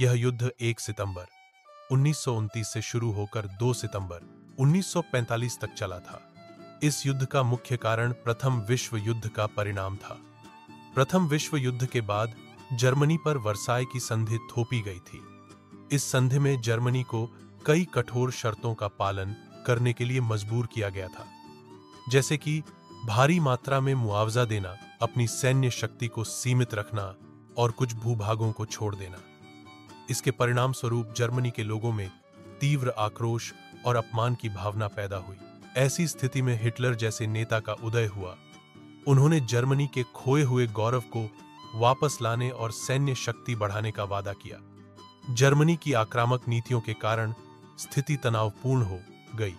यह युद्ध 1 सितंबर 1929 से शुरू होकर 2 सितंबर 1945 तक चला था। इस युद्ध का मुख्य कारण प्रथम विश्व युद्ध का परिणाम था। प्रथम विश्व युद्ध के बाद जर्मनी पर वर्साय की संधि थोपी गई थी। इस संधि में जर्मनी को कई कठोर शर्तों का पालन करने के लिए मजबूर किया गया था, जैसे कि भारी मात्रा में मुआवजा देना, अपनी सैन्य शक्ति को सीमित रखना और कुछ भूभागों को छोड़ देना। इसके परिणाम स्वरूप जर्मनी के लोगों में तीव्र आक्रोश और अपमान की भावना पैदा हुई। ऐसी स्थिति में हिटलर जैसे नेता का उदय हुआ। उन्होंने जर्मनी के खोए हुए गौरव को वापस लाने और सैन्य शक्ति बढ़ाने का वादा किया। जर्मनी की आक्रामक नीतियों के कारण स्थिति तनावपूर्ण हो गई।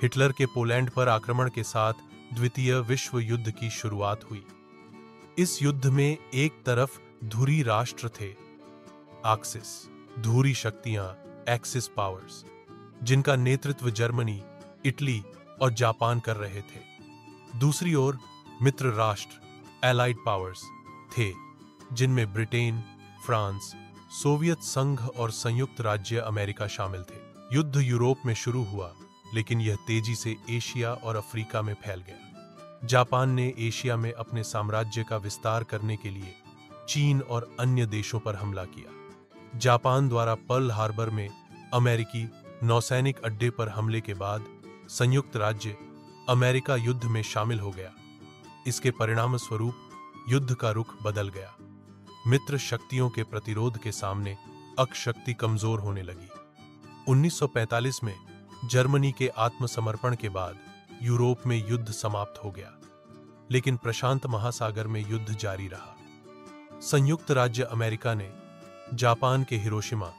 हिटलर के पोलैंड पर आक्रमण के साथ द्वितीय विश्व युद्ध की शुरुआत हुई। इस युद्ध में एक तरफ धुरी राष्ट्र थे, आक्सिस, धुरी शक्तियां, एक्सिस पावर्स, जिनका नेतृत्व जर्मनी, इटली और जापान कर रहे थे। दूसरी ओर मित्र राष्ट्र, एलाइड पावर्स थे, जिनमें ब्रिटेन, फ्रांस, सोवियत संघ और संयुक्त राज्य अमेरिका शामिल थे। युद्ध यूरोप में शुरू हुआ, लेकिन यह तेजी से एशिया और अफ्रीका में फैल गया। जापान ने एशिया में अपने साम्राज्य का विस्तार करने के लिए चीन और अन्य देशों पर हमला किया। जापान द्वारा पर्ल हार्बर में अमेरिकी नौसैनिक अड्डे पर हमले के बाद संयुक्त राज्य अमेरिका युद्ध में शामिल हो गया। इसके परिणाम स्वरूप युद्ध का रुख बदल गया। मित्र शक्तियों के प्रतिरोध के सामने अक्ष-शक्ति कमजोर होने लगी। 1945 में जर्मनी के आत्मसमर्पण के बाद यूरोप में युद्ध समाप्त हो गया, लेकिन प्रशांत महासागर में युद्ध जारी रहा। संयुक्त राज्य अमेरिका ने जापान के हिरोशिमा